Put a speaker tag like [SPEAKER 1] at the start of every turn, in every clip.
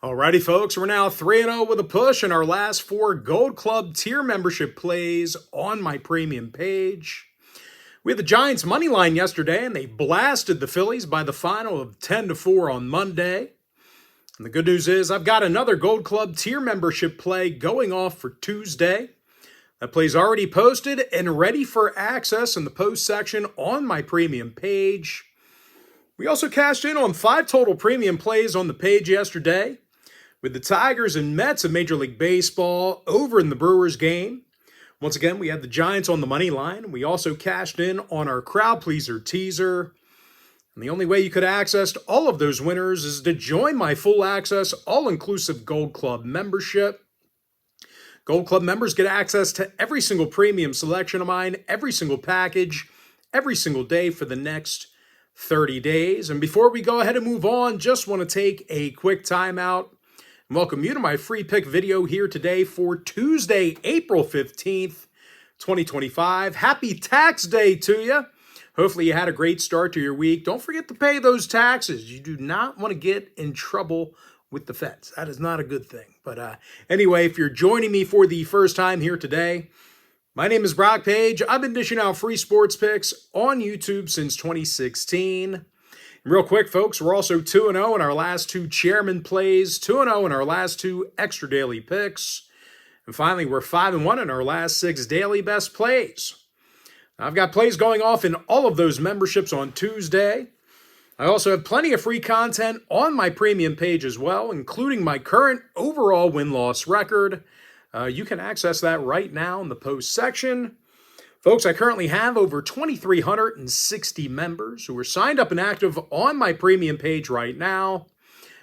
[SPEAKER 1] Alrighty, folks, we're now 3-0 with a push in our last 4 Gold Club tier membership plays on my premium page. We had the Giants money line yesterday, and they blasted the Phillies by the final of 10-4 on Monday. And the good news is I've got another Gold Club tier membership play going off for Tuesday. That play's already posted and ready for access in the post section on my premium page. We also cashed in on 5 total premium plays on the page yesterday, with the Tigers and Mets of Major League Baseball over in the Brewers game. Once again, we had the Giants on the money line. We also cashed in on our crowd pleaser teaser. And the only way you could access all of those winners is to join my full access, all-inclusive Gold Club membership. Gold Club members get access to every single premium selection of mine, every single package, every single day for the next 30 days. And before we go ahead and move on, just want to take a quick timeout and welcome you to my free pick video here today for Tuesday, April 15th, 2025. Happy tax day to you. Hopefully you had a great start to your week. Don't forget to pay those taxes. You do not want to get in trouble with the feds. That is not a good thing. But anyway, if you're joining me for the first time here today, my name is Brock Page. I've been dishing out free sports picks on YouTube since 2016. Real quick, folks, we're also 2-0 in our last 2 chairman plays, 2-0 in our last 2 extra daily picks. And finally, we're 5-1 in our last 6 daily best plays. I've got plays going off in all of those memberships on Tuesday. I also have plenty of free content on my premium page as well, including my current overall win-loss record. You can access that right now in the post section. Folks, I currently have over 2,360 members who are signed up and active on my premium page right now.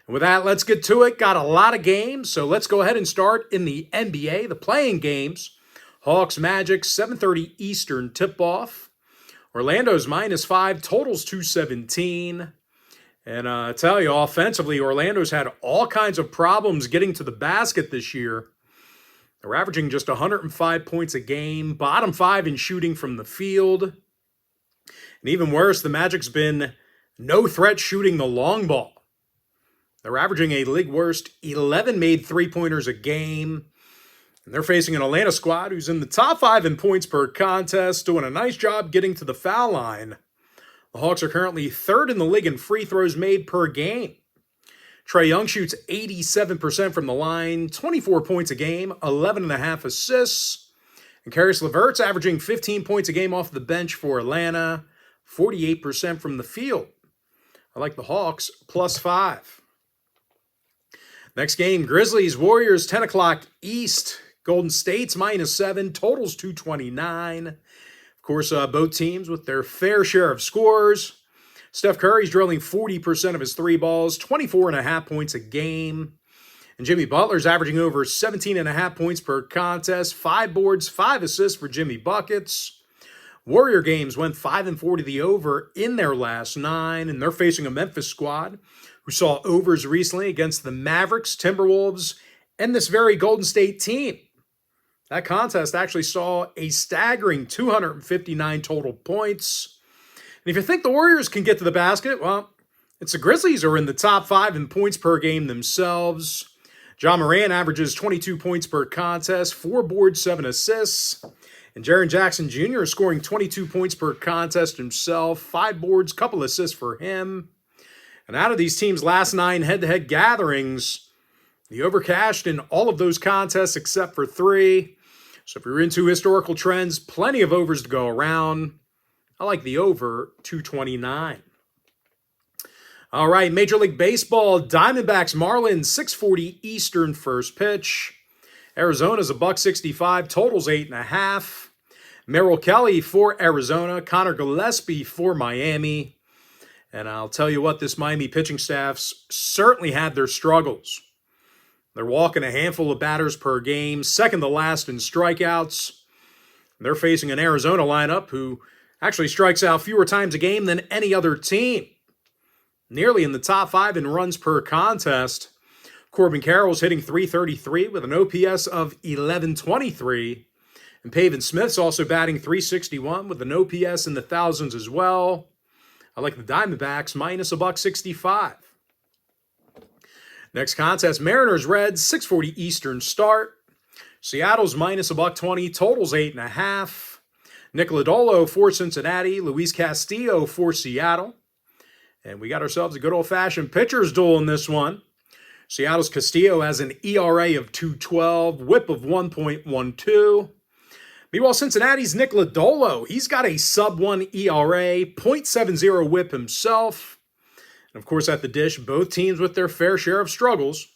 [SPEAKER 1] And with that, let's get to it. Got a lot of games, so let's go ahead and start in the NBA, the playing games. Hawks Magic, 7:30 Eastern tip-off. Orlando's -5, totals 217. And I tell you, offensively, Orlando's had all kinds of problems getting to the basket this year. They're averaging just 105 points a game, bottom 5 in shooting from the field. And even worse, the Magic's been no threat shooting the long ball. They're averaging a league worst 11 made three-pointers a game. And they're facing an Atlanta squad who's in the top 5 in points per contest, doing a nice job getting to the foul line. The Hawks are currently 3rd in the league in free throws made per game. Trae Young shoots 87% from the line, 24 points a game, 11.5 assists. And Caris LeVert's averaging 15 points a game off the bench for Atlanta, 48% from the field. I like the Hawks, +5. Next game, Grizzlies, Warriors, 10 o'clock East. Golden State's -7, totals 229. Of course, both teams with their fair share of scores. Steph Curry's drilling 40% of his 3 balls, 24.5 points a game. And Jimmy Butler's averaging over 17.5 points per contest, 5 boards, 5 assists for Jimmy Buckets. Warrior games went 5-4 to the over in their last 9, and they're facing a Memphis squad who saw overs recently against the Mavericks, Timberwolves, and this very Golden State team. That contest actually saw a staggering 259 total points. And if you think the Warriors can get to the basket, well, it's the Grizzlies who are in the top 5 in points per game themselves. John Moran averages 22 points per contest, 4 boards, 7 assists. And Jaren Jackson Jr. is scoring 22 points per contest himself, 5 boards, couple assists for him. And out of these teams' last 9 head-to-head gatherings, the over cashed in all of those contests except for 3. So if you're into historical trends, plenty of overs to go around. I like the over 229. All right, Major League Baseball, Diamondbacks, Marlins, 6:40 Eastern first pitch. Arizona's a $165, totals 8.5. Merrill Kelly for Arizona, Connor Gillespie for Miami. And I'll tell you what, this Miami pitching staff's certainly had their struggles. They're walking a handful of batters per game, second to last in strikeouts. They're facing an Arizona lineup who actually strikes out fewer times a game than any other team. Nearly in the top 5 in runs per contest. Corbin Carroll's hitting .333 with an OPS of 1123. And Pavin Smith's also batting .361 with an OPS in the thousands as well. I like the Diamondbacks minus $165. Next contest, Mariners-Reds, 6:40 Eastern start. Seattle's minus $1.20, totals 8.5. Nick Lodolo for Cincinnati, Luis Castillo for Seattle. And we got ourselves a good old-fashioned pitcher's duel in this one. Seattle's Castillo has an ERA of 2.12, whip of 1.12. Meanwhile, Cincinnati's Nick Lodolo, he's got a sub-1 ERA, .70 whip himself. And of course, at the dish, both teams with their fair share of struggles.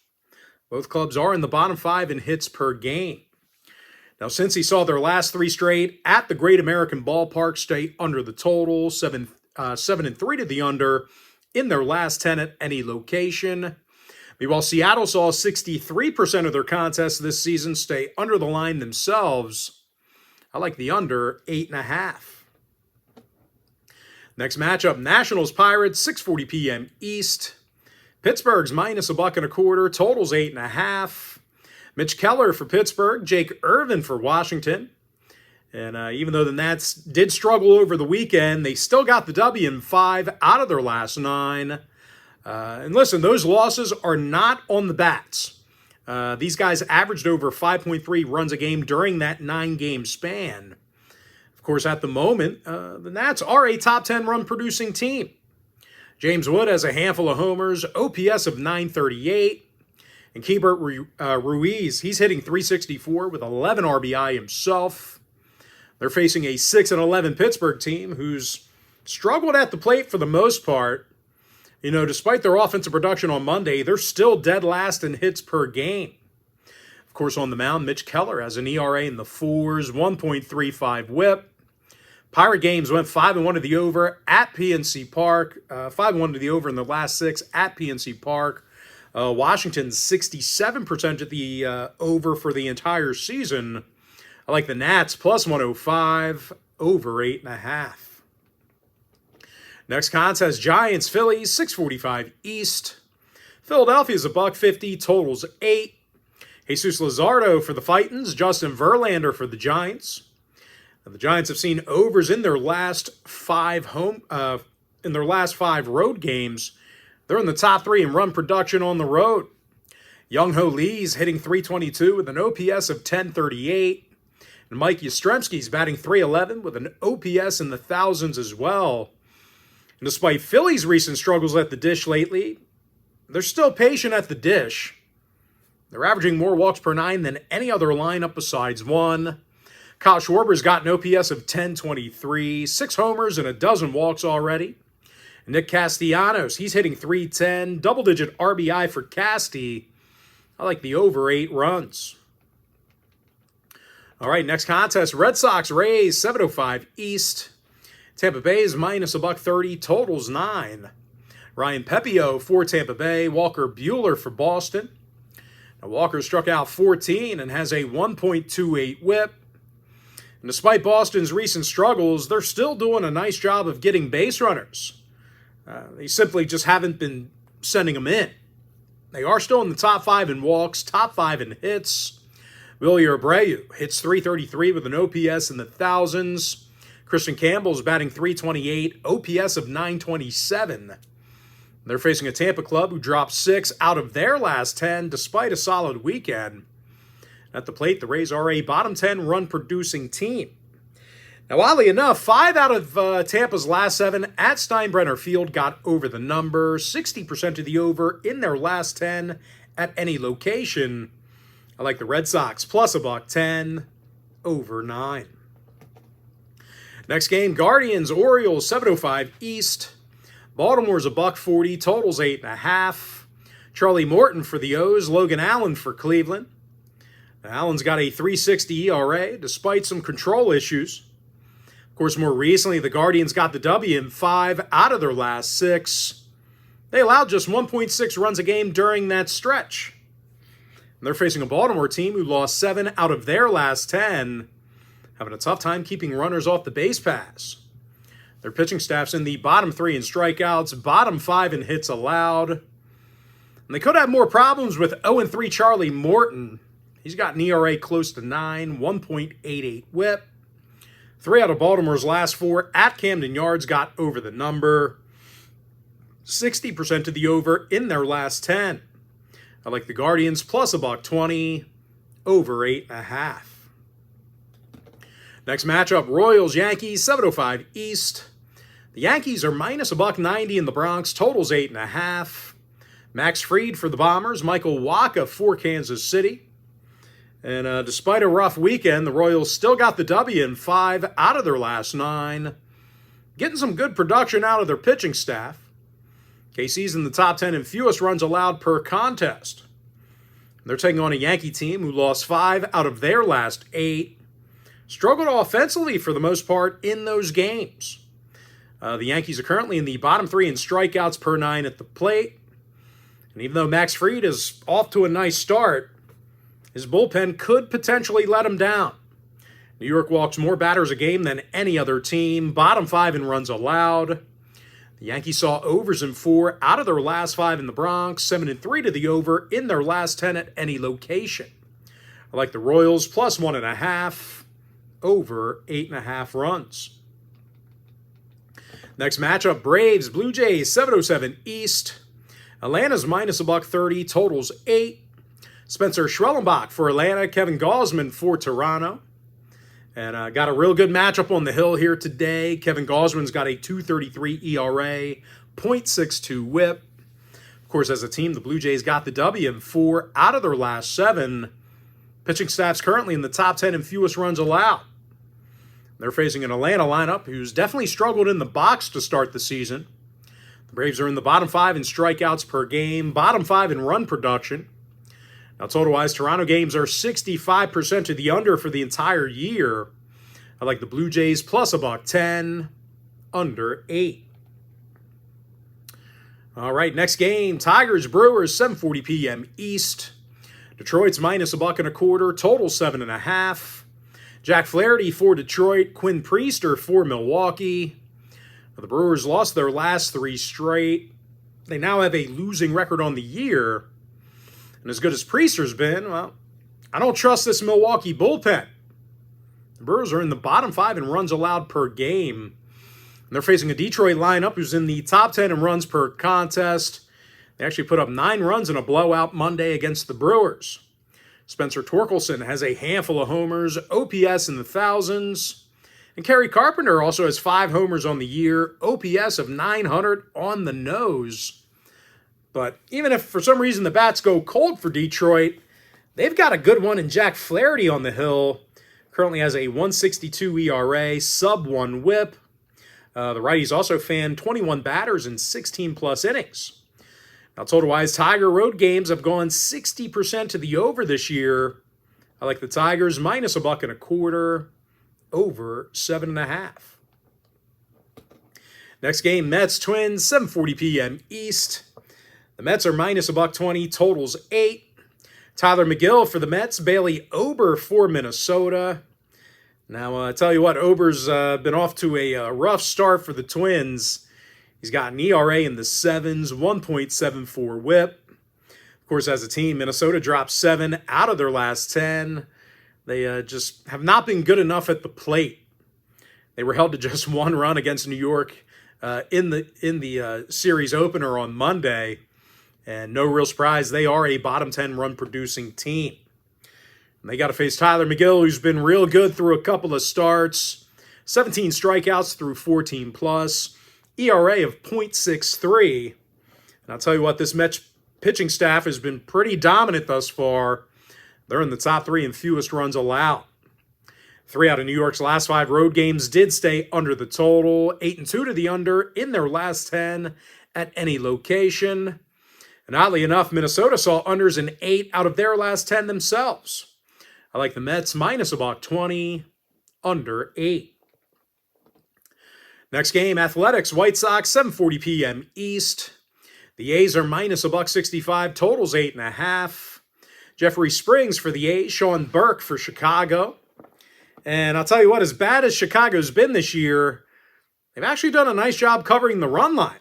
[SPEAKER 1] Both clubs are in the bottom 5 in hits per game. Now, since he saw their last 3 straight at the Great American Ballpark stay under the total, 7-3 to the under in their last 10 at any location. Meanwhile, Seattle saw 63% of their contests this season stay under the line themselves. I like the under 8.5. Next matchup, Nationals-Pirates, 6:40 p.m. East. Pittsburgh's minus $1.25, totals 8.5. Mitch Keller for Pittsburgh, Jake Irvin for Washington. And even though the Nats did struggle over the weekend, they still got the W in 5 out of their last 9. And listen, those losses are not on the bats. These guys averaged over 5.3 runs a game during that 9-game span. Of course, at the moment, the Nats are a top 10 run producing team. James Wood has a handful of homers, OPS of 938. And Keibert Ruiz, he's hitting .364 with 11 RBI himself. They're facing a 6-11 Pittsburgh team who's struggled at the plate for the most part. You know, despite their offensive production on Monday, they're still dead last in hits per game. Of course, on the mound, Mitch Keller has an ERA in the 4s, 1.35 whip. Pirate games went 5-1 to the over at PNC Park, 5-1 to the over in the last 6 at PNC Park. Washington's 67% at the over for the entire season. I like the Nats plus 105, over 8.5. Next contest, Giants-Phillies, 6:45 East. Philadelphia's $1.50, totals 8. Jesus Luzardo for the Titans, Justin Verlander for the Giants. Now, the Giants have seen overs in their last 5 road games. They're in the top 3 in run production on the road. Young-Ho Lee's hitting .322 with an OPS of 1038. And Mike Yastrzemski's batting .311 with an OPS in the thousands as well. And despite Philly's recent struggles at the dish lately, they're still patient at the dish. They're averaging more walks per 9 than any other lineup besides one. Kyle Schwarber's got an OPS of 1023, 6 homers and a dozen walks already. And Nick Castellanos, he's hitting .310, double-digit RBI for Casty. I like the over 8 runs. All right, next contest, Red Sox-Rays, 7:05 East. Tampa Bay's minus $1.30, totals 9. Ryan Pepio for Tampa Bay, Walker Buehler for Boston. Now, Walker struck out 14 and has a 1.28 whip. And despite Boston's recent struggles, they're still doing a nice job of getting base runners. They simply just haven't been sending them in. They are still in the top 5 in walks, top 5 in hits. Willie Abreu hits .333 with an OPS in the thousands. Christian Campbell's batting .328, OPS of 927. They're facing a Tampa club who dropped 6 out of their last 10 despite a solid weekend. At the plate, the Rays are a bottom 10 run-producing team. Now, oddly enough, 5 out of Tampa's last 7 at Steinbrenner Field got over the number, 60% of the over in their last 10 at any location. I like the Red Sox plus $1.10, over 9. Next game, Guardians-Orioles, 7:05 East. Baltimore's $1.40, totals 8.5. Charlie Morton for the O's, Logan Allen for Cleveland. Now, Allen's got a .360 ERA despite some control issues. Of course, more recently, the Guardians got the W in 5 out of their last 6. They allowed just 1.6 runs a game during that stretch. And they're facing a Baltimore team who lost 7 out of their last 10, having a tough time keeping runners off the base paths. Their pitching staff's in the bottom 3 in strikeouts, bottom 5 in hits allowed. And they could have more problems with 0-3 Charlie Morton. He's got an ERA close to 9, 1.88 whip. 3 out of Baltimore's last 4 at Camden Yards got over the number. 60% of the over in their last 10. I like the Guardians plus $1.20 over 8.5. Next matchup, Royals-Yankees, 7:05 East. The Yankees are minus $1.90 in the Bronx, totals 8.5. Max Fried for the Bombers, Michael Wacha for Kansas City. And despite a rough weekend, the Royals still got the W in 5 out of their last 9. Getting some good production out of their pitching staff. KC's in the top 10 in fewest runs allowed per contest. They're taking on a Yankee team who lost 5 out of their last 8. Struggled offensively for the most part in those games. The Yankees are currently in the bottom 3 in strikeouts per 9 at the plate. And even though Max Fried is off to a nice start, his bullpen could potentially let him down. New York walks more batters a game than any other team, bottom 5 in runs allowed. The Yankees saw overs in 4 out of their last 5 in the Bronx, 7-3 to the over in their last 10 at any location. I like the Royals plus 1.5 over 8.5 runs. Next matchup, Braves, Blue Jays, 7:07 East. Atlanta's minus $1.30, totals 8. Spencer Schwellenbach for Atlanta, Kevin Gausman for Toronto. And got a real good matchup on the hill here today. Kevin Gausman's got a 2.33 ERA, 0.62 whip. Of course, as a team, the Blue Jays got the W in 4 out of their last 7. Pitching staff's currently in the top 10 in fewest runs allowed. They're facing an Atlanta lineup who's definitely struggled in the box to start the season. The Braves are in the bottom 5 in strikeouts per game, bottom 5 in run production. Now, total-wise, Toronto games are 65% to the under for the entire year. I like the Blue Jays plus $1.10, under 8. All right, next game, Tigers-Brewers, 7:40 p.m. East. Detroit's minus $1.25, total 7.5. Jack Flaherty for Detroit, Quinn Priester for Milwaukee. Now, the Brewers lost their last 3 straight. They now have a losing record on the year. And as good as Priester's been, well, I don't trust this Milwaukee bullpen. The Brewers are in the bottom 5 in runs allowed per game. And they're facing a Detroit lineup who's in the top 10 in runs per contest. They actually put up 9 runs in a blowout Monday against the Brewers. Spencer Torkelson has a handful of homers, OPS in the thousands. And Kerry Carpenter also has 5 homers on the year, OPS of 900 on the nose. But even if for some reason the bats go cold for Detroit, they've got a good one in Jack Flaherty on the hill. Currently has a 1.62 ERA, sub-1 whip. The righties also fanned 21 batters in 16-plus innings. Now, total-wise, Tiger road games have gone 60% to the over this year. I like the Tigers minus $1.25, over 7.5. Next game, Mets-Twins, 7:40 p.m. East. The Mets are minus $1.20, totals 8. Tyler McGill for the Mets, Bailey Ober for Minnesota. Now, I tell you what, Ober's been off to a rough start for the Twins. He's got an ERA in the 7s, 1.74 whip. Of course, as a team, Minnesota dropped 7 out of their last 10. They just have not been good enough at the plate. They were held to just 1 run against New York in the series opener on Monday. And no real surprise, they are a bottom 10 run producing team. And they got to face Tyler McGill, who's been real good through a couple of starts. 17 strikeouts through 14 plus. ERA of 0.63. And I'll tell you what, this Mets pitching staff has been pretty dominant thus far. They're in the top 3 in fewest runs allowed. 3 out of New York's last 5 road games did stay under the total. 8-2 to the under in their last 10 at any location. And oddly enough, Minnesota saw unders in 8 out of their last 10 themselves. I like the Mets minus $1.20, under 8. Next game, Athletics, White Sox, 7:40 p.m. East. The A's are minus $1.65, totals 8.5. Jeffrey Springs for the A's, Sean Burke for Chicago. And I'll tell you what, as bad as Chicago's been this year, they've actually done a nice job covering the run line.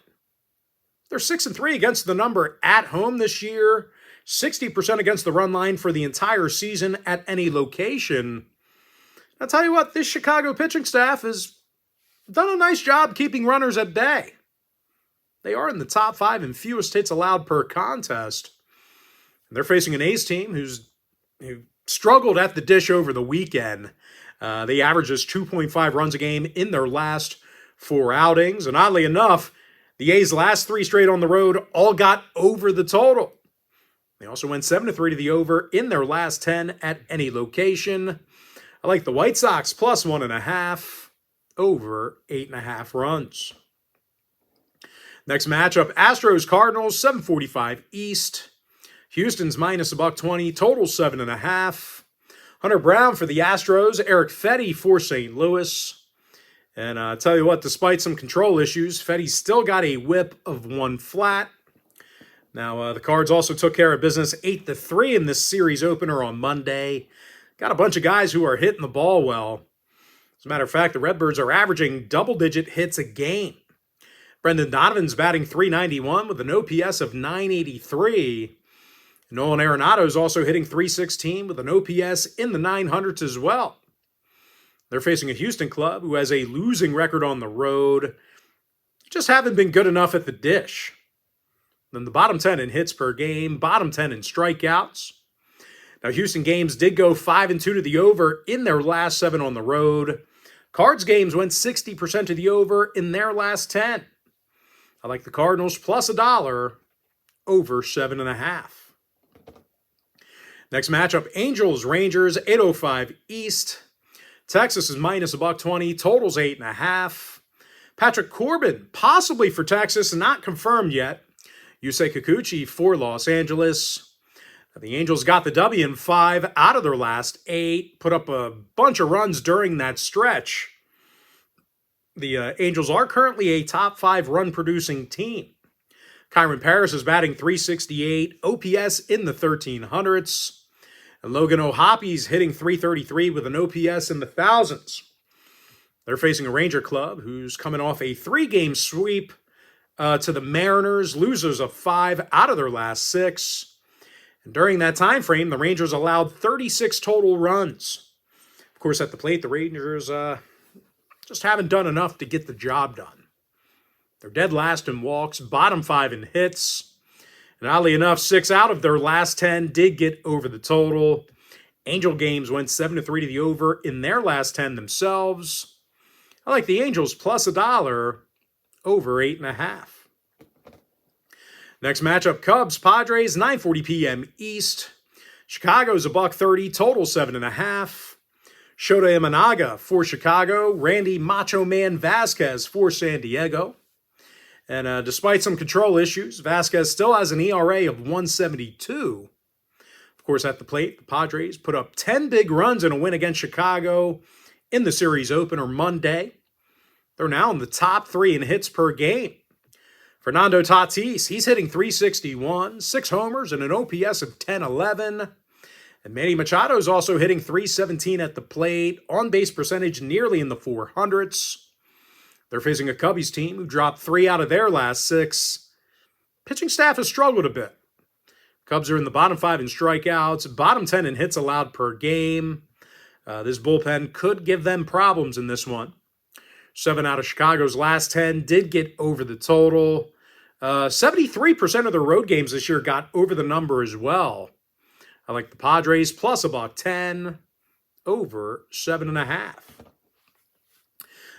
[SPEAKER 1] They're 6-3 against the number at home this year, 60% against the run line for the entire season at any location. I'll tell you what, this Chicago pitching staff has done a nice job keeping runners at bay. They are in the top 5 in fewest hits allowed per contest. And they're facing an A's team who struggled at the dish over the weekend. They averaged just 2.5 runs a game in their last 4 outings. And oddly enough, the A's last 3 straight on the road all got over the total. They also went 7-3 to the over in their last 10 at any location. I like the White Sox plus 1.5, over 8.5 runs. Next matchup, Astros-Cardinals, 7:45 East. Houston's minus $1.20, total 7.5. Hunter Brown for the Astros, Eric Fetty for St. Louis. And I'll tell you what, despite some control issues, Fetty's still got a whip of 1 flat. Now, the Cards also took care of business 8-3 in this series opener on Monday. Got a bunch of guys who are hitting the ball well. As a matter of fact, the Redbirds are averaging double-digit hits a game. Brendan Donovan's batting .391 with an OPS of .983. Nolan Arenado is also hitting .316 with an OPS in the 900s as well. They're facing a Houston club who has a losing record on the road. Just haven't been good enough at the dish. Then the bottom 10 in hits per game, bottom 10 in strikeouts. Now, Houston games did go 5-2 to the over in their last 7 on the road. Cards games went 60% to the over in their last 10. I like the Cardinals plus $1, over 7.5. Next matchup, Angels-Rangers, 8:05 East. Texas is minus $1.20, totals 8.5. Patrick Corbin, possibly for Texas, not confirmed yet. Yusei Kikuchi for Los Angeles. The Angels got the W in 5 out of their last 8, put up a bunch of runs during that stretch. The Angels are currently a top 5 run-producing team. Kyron Paris is batting .368, OPS in the 1300s. And Logan O'Hoppy's hitting .333 with an OPS in the thousands. They're facing a Ranger club who's coming off a 3-game sweep to the Mariners, losers of 5 out of their last 6. And during that time frame, the Rangers allowed 36 total runs. Of course, at the plate, the Rangers just haven't done enough to get the job done. They're dead last in walks, bottom 5 in hits. And oddly enough, 6 out of their last 10 did get over the total. Angel games went 7-3 to the over in their last 10 themselves. I like the Angels plus $1, over 8.5. Next matchup, Cubs-Padres, 9:40 p.m. East. Chicago's $1.30, total 7.5. Shota Imanaga for Chicago. Randy Macho Man Vasquez for San Diego. And despite some control issues, Vasquez still has an ERA of 1.72. Of course, at the plate, the Padres put up 10 big runs in a win against Chicago in the series opener Monday. They're now in the top 3 in hits per game. Fernando Tatis, he's hitting .361, 6 homers and an OPS of .1011. And Manny Machado's also hitting .317 at the plate, on-base percentage nearly in the 400s. They're facing a Cubbies team who dropped 3 out of their last 6. Pitching staff has struggled a bit. Cubs are in the bottom 5 in strikeouts, bottom 10 in hits allowed per game. This bullpen could give them problems in this one. 7 out of Chicago's last 10 did get over the total. 73% of their road games this year got over the number as well. I like the Padres plus $1.10, over 7.5.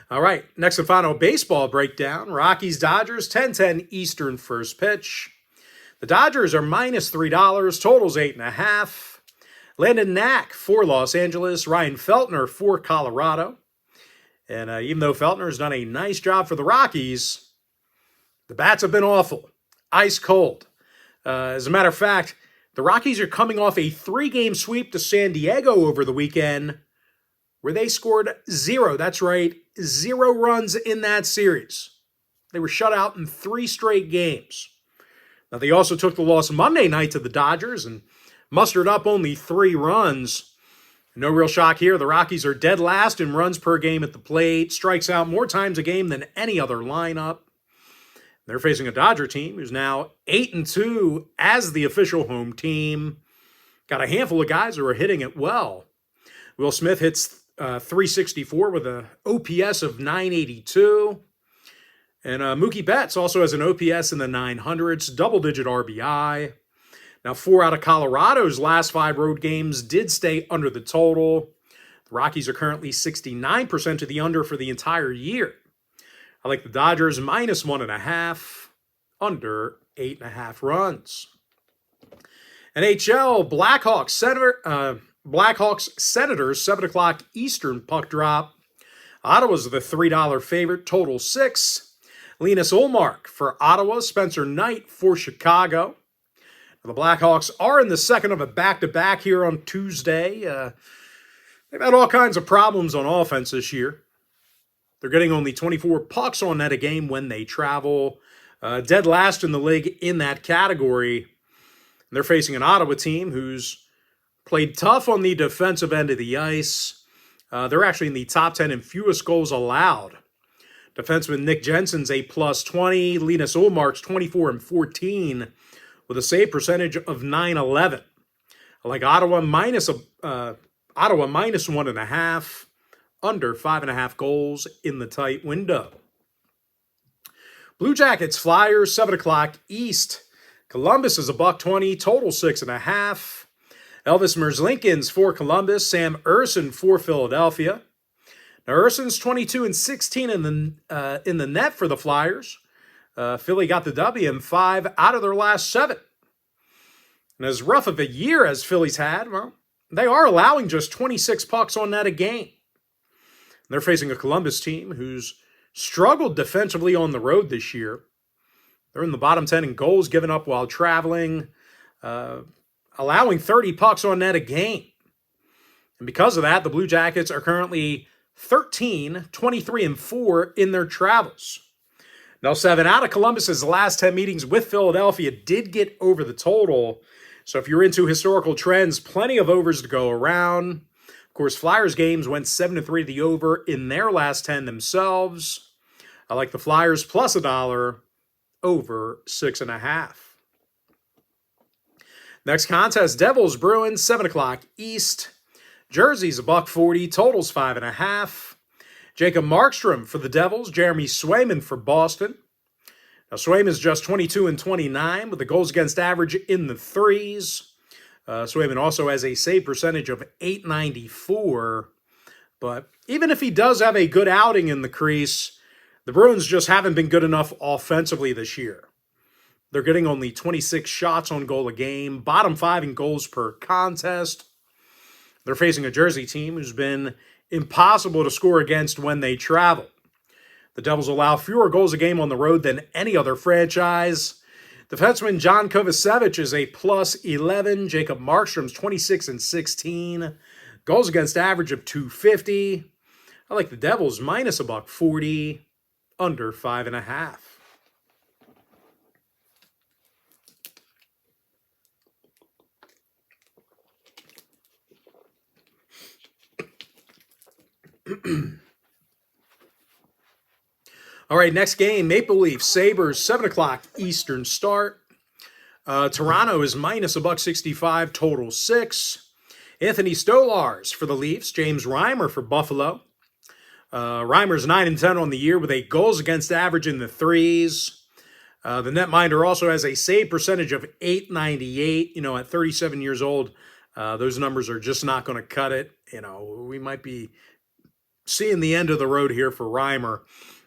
[SPEAKER 1] All right, next and final baseball breakdown. Rockies-Dodgers, 10:10 Eastern first pitch. The Dodgers are minus $3, totals 8.5. Landon Knack for Los Angeles, Ryan Feltner for Colorado. And even though Feltner's done a nice job for the Rockies, the bats have been awful, ice cold. As a matter of fact, the Rockies are coming off a 3-game sweep to San Diego over the weekend, where they scored 0. That's right, 0 runs in that series. They were shut out in 3 straight games. Now, they also took the loss Monday night to the Dodgers and mustered up only 3 runs. No real shock here. The Rockies are dead last in runs per game at the plate, strikes out more times a game than any other lineup. They're facing a Dodger team who's now 8-2 as the official home team. Got a handful of guys who are hitting it well. Will Smith hits .364 with an OPS of .982. And Mookie Betts also has an OPS in the 900s, double-digit RBI. Now, 4 out of Colorado's last 5 road games did stay under the total. The Rockies are currently 69% to the under for the entire year. I like the Dodgers minus 1.5, under 8.5 runs. NHL, Blackhawks Senators, 7 o'clock Eastern puck drop. Ottawa's the $3 favorite, total 6. Linus Ullmark for Ottawa, Spencer Knight for Chicago. The Blackhawks are in the second of a back-to-back here on Tuesday. They've had all kinds of problems on offense this year. They're getting only 24 pucks on net a game when they travel. Dead last in the league in that category. And they're facing an Ottawa team who's played tough on the defensive end of the ice. They're actually in the top 10 in fewest goals allowed. Defenseman Nick Jensen's a +20. Linus Ullmark's 24 and 14 with a save percentage of .911. I like Ottawa minus 1.5, under 5.5 goals in the tight window. Blue Jackets Flyers, 7 o'clock East. Columbus is a $1.20, total 6.5. Elvis Merzlikins for Columbus, Sam Ersson for Philadelphia. Now Ersson's 22 and 16 in the net for the Flyers. Philly got the W in 5 out of their last 7. And as rough of a year as Philly's had, well, they are allowing just 26 pucks on net a game. And they're facing a Columbus team who's struggled defensively on the road this year. They're in the bottom 10 in goals given up while traveling, allowing 30 pucks on net a game. And because of that, the Blue Jackets are currently 13, 23, and 4 in their travels. Now, 7 out of Columbus's last 10 meetings with Philadelphia did get over the total. So if you're into historical trends, plenty of overs to go around. Of course, Flyers games went 7-3 to the over in their last 10 themselves. I like the Flyers plus $1, over 6.5. Next contest, Devils Bruins, 7 o'clock East. Jersey's a $1.40, totals 5.5. Jacob Markstrom for the Devils, Jeremy Swayman for Boston. Now Swayman's just 22 and 29 with a goals against average in the 3s. Swayman also has a save percentage of .894. But even if he does have a good outing in the crease, the Bruins just haven't been good enough offensively this year. They're getting only 26 shots on goal a game, bottom 5 in goals per contest. They're facing a Jersey team who's been impossible to score against when they travel. The Devils allow fewer goals a game on the road than any other franchise. Defenseman John Kovacevic is a +11. Jacob Markstrom's 26 and 16. Goals against average of .250. I like the Devils minus $1.40, under 5.5. All right, next game, Maple Leafs, Sabres, 7 o'clock Eastern start. Toronto is minus $1.65, total 6. Anthony Stolarz for the Leafs, James Reimer for Buffalo. Reimer's 9 and 10 on the year with a goals against average in the 3s. The netminder also has a save percentage of .898. You know, at 37 years old, those numbers are just not going to cut it. You know, we might be seeing the end of the road here for Reimer.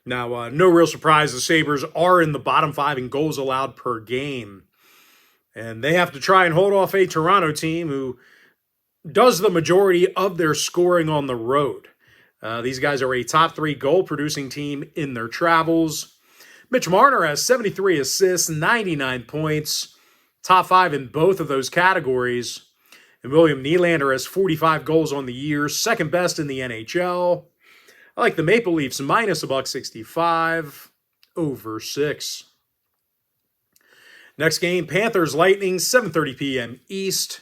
[SPEAKER 1] Now, no real surprise, the Sabres are in the bottom 5 in goals allowed per game. And they have to try and hold off a Toronto team who does the majority of their scoring on the road. These guys are a top 3 goal-producing team in their travels. Mitch Marner has 73 assists, 99 points, top 5 in both of those categories. And William Nylander has 45 goals on the year, second best in the NHL. I like the Maple Leafs minus $1.65, over 6. Next game, Panthers Lightning, 7:30 p.m. East.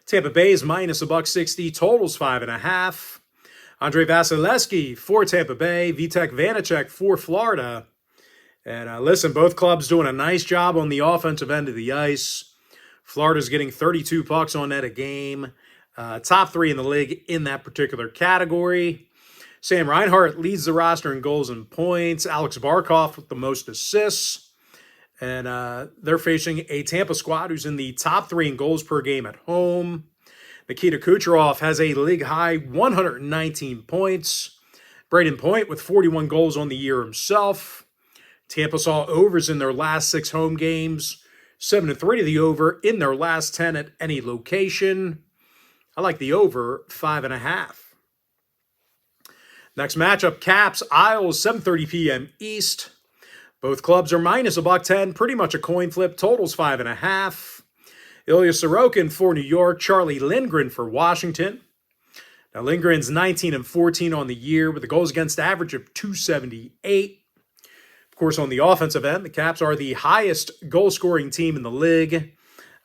[SPEAKER 1] Tampa Bay is minus $1.60, totals 5.5. Andrei Vasilevsky for Tampa Bay, Vitek Vanacek for Florida. And listen, both clubs doing a nice job on the offensive end of the ice. Florida's getting 32 pucks on net a game. Top 3 in the league in that particular category. Sam Reinhart leads the roster in goals and points. Alex Barkov with the most assists. And they're facing a Tampa squad who's in the top 3 in goals per game at home. Nikita Kucherov has a league-high 119 points. Braden Point with 41 goals on the year himself. Tampa saw overs in their last 6 home games. 7-3 to the over in their last 10 at any location. I like the over 5.5. Next matchup, Caps, Isles, 7:30 p.m. East. Both clubs are minus $1.10, pretty much a coin flip. Totals 5.5. Ilya Sorokin for New York, Charlie Lindgren for Washington. Now Lindgren's 19-14 on the year with a goals against average of .278. Of course, on the offensive end, the Caps are the highest goal-scoring team in the league.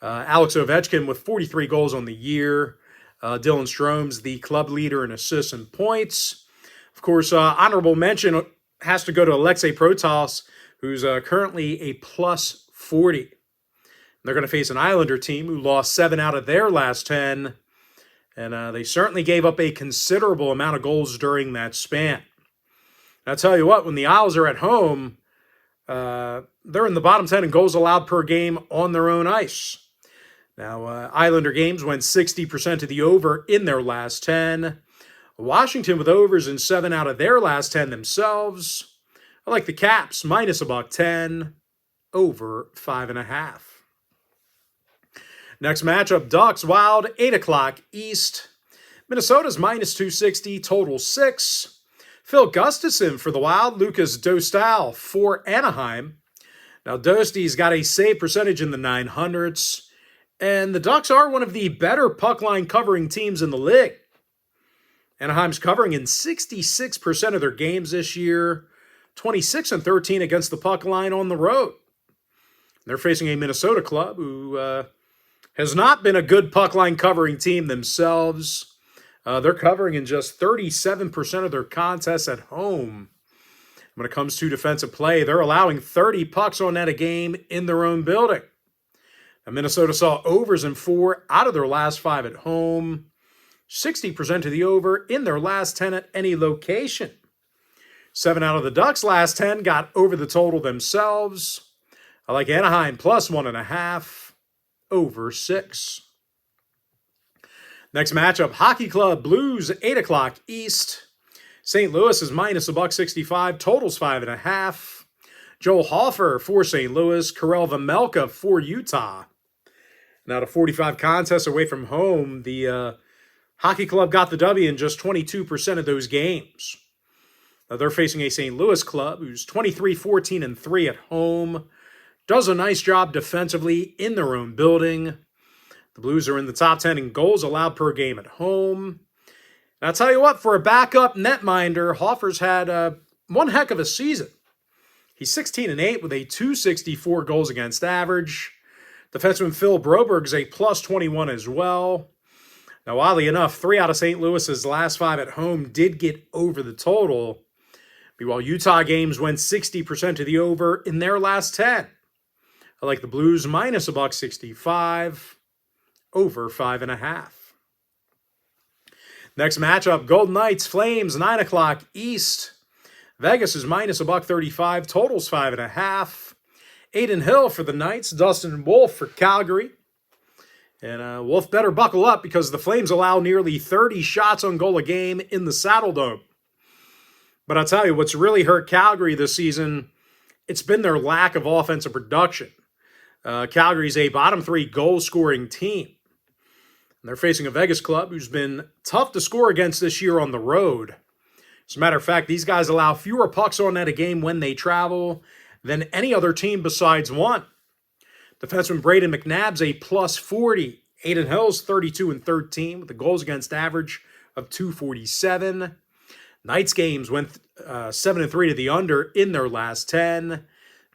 [SPEAKER 1] Alex Ovechkin with 43 goals on the year. Dylan Strome's the club leader in assists and points. Of course, honorable mention has to go to Alexei Protas, who's currently a plus 40. They're going to face an Islander team who lost 7 out of their last 10, and they certainly gave up a considerable amount of goals during that span. And I'll tell you what, when the Isles are at home, they're in the bottom 10 in goals allowed per game on their own ice. Now, Islander games went 60% to the over in their last 10. Washington with overs in 7 out of their last 10 themselves. I like the Caps, minus $1.10, over 5.5. Next matchup, Ducks, Wild, 8 o'clock East. Minnesota's minus 260, total 6. Phil Gustafson for the Wild, Lucas Dostal for Anaheim. Now, Dosty's got a save percentage in the 900s, and the Ducks are one of the better puck line covering teams in the league. Anaheim's covering in 66% of their games this year, 26-13 against the puck line on the road. They're facing a Minnesota club who has not been a good puck line covering team themselves. They're covering in just 37% of their contests at home. When it comes to defensive play, they're allowing 30 pucks on net a game in their own building. Now, Minnesota saw overs in 4 out of their last 5 at home. 60% to the over in their last 10 at any location. 7 out of the Ducks' last 10 got over the total themselves. I like Anaheim plus 1.5, over 6. Next matchup, Hockey Club Blues, 8 o'clock East. St. Louis is minus $1.65, totals 5.5. Joel Hofer for St. Louis, Karel Vejmelka for Utah. Now to 45 contests away from home, the Hockey Club got the W in just 22% of those games. Now they're facing a St. Louis club who's 23-14-3 at home. Does a nice job defensively in their own building. The Blues are in the top 10 in goals allowed per game at home. And I'll tell you what, for a backup netminder, Hofer's had one heck of a season. He's 16-8 with a .264 goals against average. Defenseman Phil Broberg's a plus 21 as well. Now, oddly enough, 3 out of St. Louis's last 5 at home did get over the total. Meanwhile, Utah games went 60% to the over in their last 10. I like the Blues minus $1.65, over 5.5. Next matchup, Golden Knights, Flames, 9 o'clock East. Vegas is minus $1.35, totals 5.5. Aiden Hill for the Knights, Dustin Wolf for Calgary. And Wolf better buckle up because the Flames allow nearly 30 shots on goal a game in the Saddle Dome. But I'll tell you, what's really hurt Calgary this season, it's been their lack of offensive production. Calgary's a bottom 3 goal-scoring team. And they're facing a Vegas club who's been tough to score against this year on the road. As a matter of fact, these guys allow fewer pucks on net a game when they travel than any other team besides one. Defenseman Braden McNabb's a plus 40. Aiden Hill's 32-13 with a goals against average of .247. Knights games went 7-3 to the under in their last 10.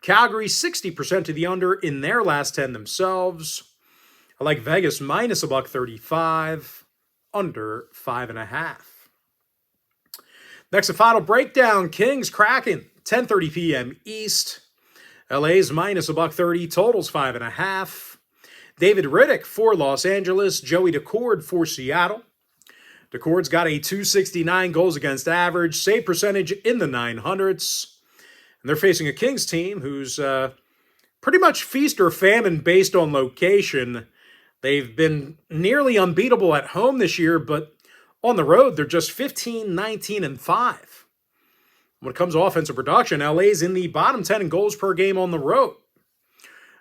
[SPEAKER 1] Calgary 60% to the under in their last 10 themselves. I like Vegas minus $1.35, under 5.5. Next, a final breakdown. Kings Kraken, 10:30 p.m. East. LA's minus $1.30, totals 5.5. David Riddick for Los Angeles, Joey Decord for Seattle. Decord's got a .269 goals against average, save percentage in the 900s. And they're facing a Kings team who's pretty much feast or famine based on location. They've been nearly unbeatable at home this year, but on the road, they're just 15, 19, and 5. When it comes to offensive production, LA's in the bottom 10 in goals per game on the road.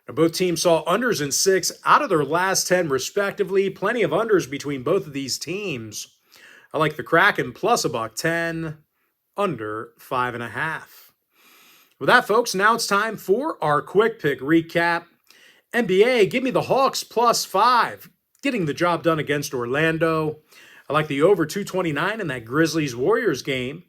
[SPEAKER 1] Now, both teams saw unders in 6 out of their last 10, respectively. Plenty of unders between both of these teams. I like the Kraken plus $1.10, under 5.5. With that, folks, now it's time for our quick pick recap. NBA, give me the Hawks plus 5, getting the job done against Orlando. I like the over 229 in that Grizzlies-Warriors game.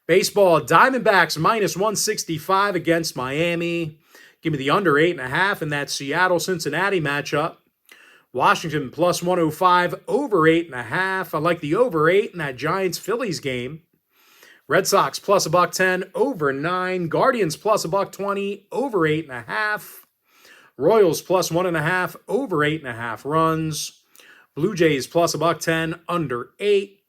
[SPEAKER 1] Baseball, Diamondbacks minus 165 against Miami. Give me the under 8.5 in that Seattle-Cincinnati matchup. Washington plus 105, over 8.5. I like the over 8 in that Giants-Phillies game. Red Sox plus $1.10, over 9. Guardians plus $1.20, over 8.5. Royals plus 1.5, over 8.5 runs. Blue Jays plus $1.10, under 8.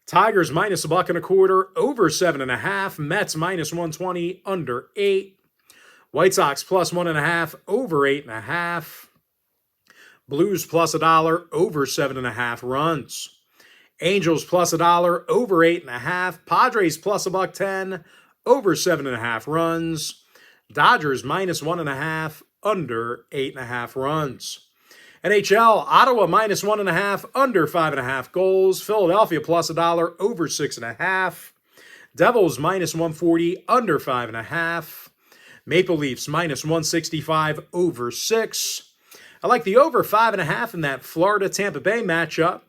[SPEAKER 1] Tigers minus $1.25, over 7.5. Mets minus 120, under 8. White Sox plus 1.5, over 8.5. Blues plus $1, over 7.5 runs. Angels plus $1, over 8.5. Padres plus $1.10, over 7.5 runs. Dodgers minus 1.5, under 8.5 runs. NHL, Ottawa minus 1.5, under 5.5 goals. Philadelphia plus $1, over 6.5. Devils minus 140, under 5.5. Maple Leafs minus 165, over 6. I like the over 5.5 in that Florida-Tampa Bay matchup.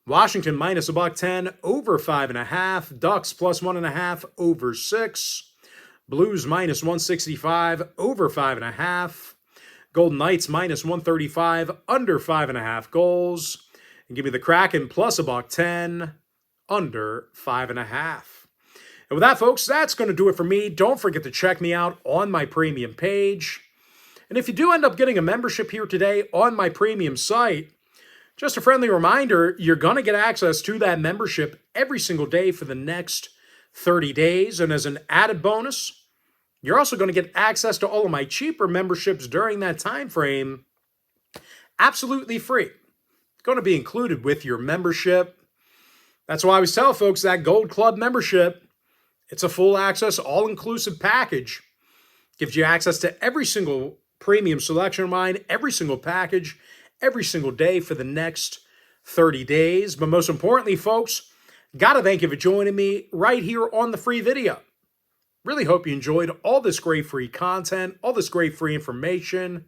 [SPEAKER 1] Washington minus $1.10, over 5.5. Ducks plus 1.5, over 6. Blues minus 165, over 5.5. Golden Knights minus 135, under 5.5 goals. And give me the Kraken plus $1.10, under 5.5. And with that, folks, that's going to do it for me. Don't forget to check me out on my premium page. And if you do end up getting a membership here today on my premium site, just a friendly reminder, you're going to get access to that membership every single day for the next 30 days. And as an added bonus, you're also going to get access to all of my cheaper memberships during that time frame, absolutely free. It's going to be included with your membership. That's why I always tell folks that Gold Club membership, it's a full access, all-inclusive package. Gives you access to every single premium selection of mine, every single package, every single day for the next 30 days. But most importantly, folks, got to thank you for joining me right here on the free video. Really hope you enjoyed all this great free content, all this great free information.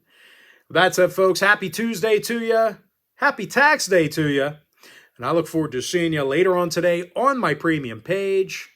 [SPEAKER 1] With that said, folks, happy Tuesday to you. Happy tax day to you. And I look forward to seeing you later on today on my premium page.